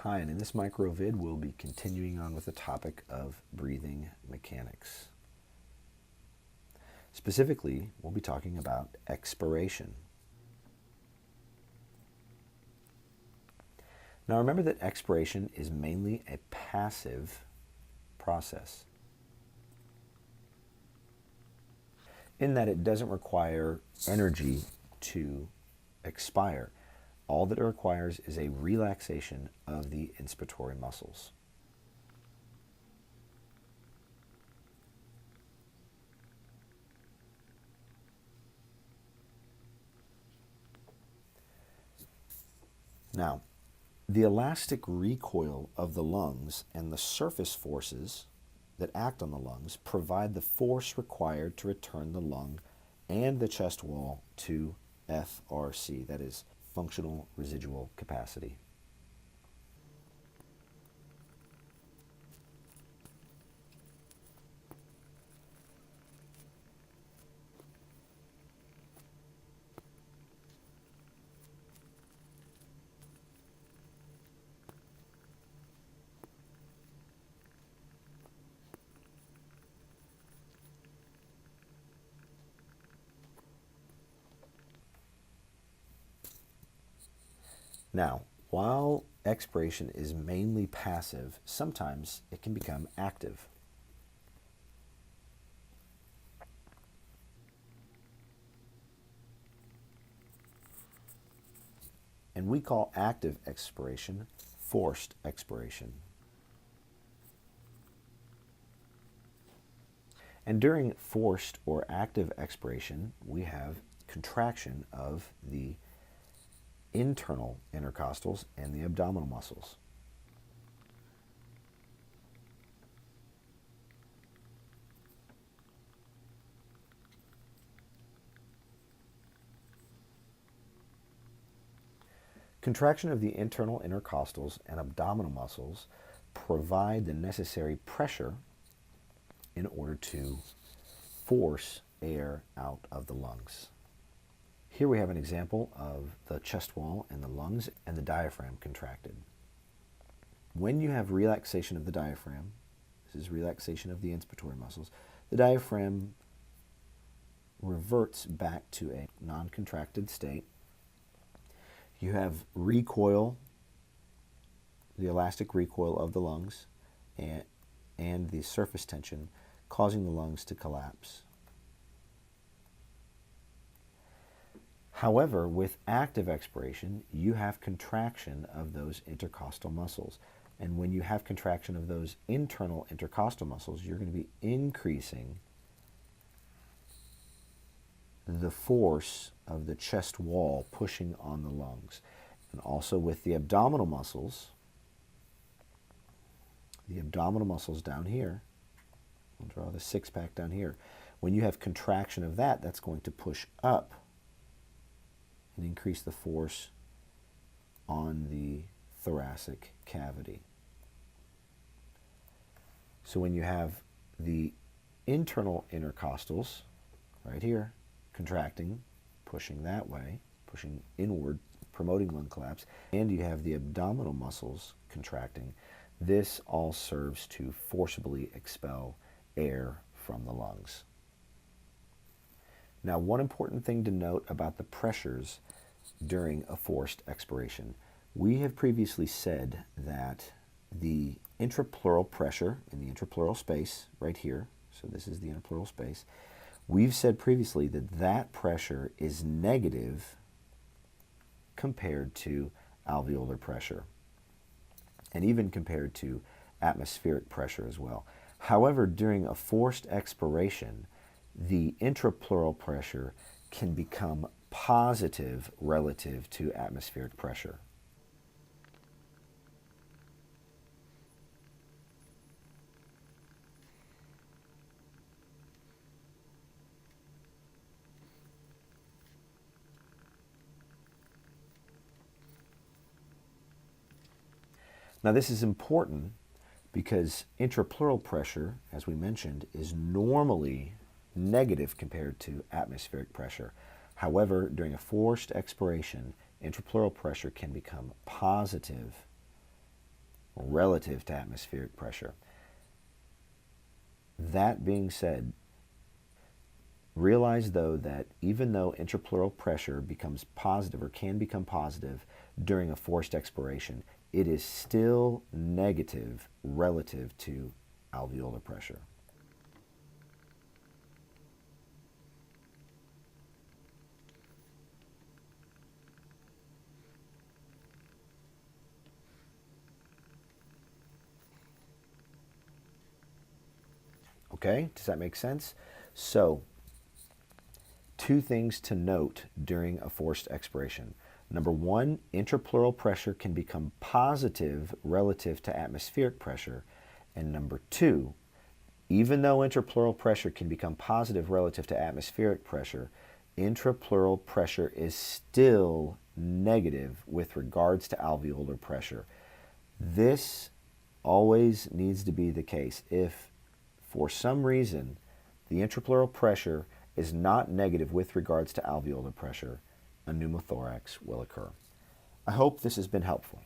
Hi, and in this MicroVid, we'll be continuing on with the topic of breathing mechanics. Specifically, we'll be talking about expiration. Now remember that expiration is mainly a passive process, in that it doesn't require energy to expire. All that it requires is a relaxation of the inspiratory muscles. Now, the elastic recoil of the lungs and the surface forces that act on the lungs provide the force required to return the lung and the chest wall to FRC, that is, functional residual capacity. Now, while expiration is mainly passive, sometimes it can become active. And we call active expiration forced expiration. And during forced or active expiration, we have contraction of the internal intercostals and the abdominal muscles. Contraction of the internal intercostals and abdominal muscles provide the necessary pressure in order to force air out of the lungs. Here we have an example of the chest wall and the lungs and the diaphragm contracted. When you have relaxation of the diaphragm, this is relaxation of the inspiratory muscles, the diaphragm reverts back to a non-contracted state. You have recoil, the elastic recoil of the lungs, and the surface tension causing the lungs to collapse. However, with active expiration, you have contraction of those intercostal muscles. And when you have contraction of those internal intercostal muscles, you're going to be increasing the force of the chest wall pushing on the lungs. And also with the abdominal muscles down here, I'll draw the six-pack down here. When you have contraction of that, that's going to push up and increase the force on the thoracic cavity. So when you have the internal intercostals right here contracting, pushing that way, pushing inward, promoting lung collapse, and you have the abdominal muscles contracting, this all serves to forcibly expel air from the lungs. Now, one important thing to note about the pressures during a forced expiration. We have previously said that the intrapleural pressure in the intrapleural space right here, so this is the intrapleural space, we've said previously that that pressure is negative compared to alveolar pressure, and even compared to atmospheric pressure as well. However, during a forced expiration, the intrapleural pressure can become positive relative to atmospheric pressure. Now this is important because intrapleural pressure, as we mentioned, is normally negative compared to atmospheric pressure. However, during a forced expiration, intrapleural pressure can become positive relative to atmospheric pressure. That being said, realize though that even though intrapleural pressure becomes positive or can become positive during a forced expiration, it is still negative relative to alveolar pressure. Okay, does that make sense? So, two things to note during a forced expiration. Number one, intrapleural pressure can become positive relative to atmospheric pressure. And number two, even though intrapleural pressure can become positive relative to atmospheric pressure, intrapleural pressure is still negative with regards to alveolar pressure. This always needs to be the case. If for some reason the intrapleural pressure is not negative with regards to alveolar pressure, a pneumothorax will occur. I hope this has been helpful.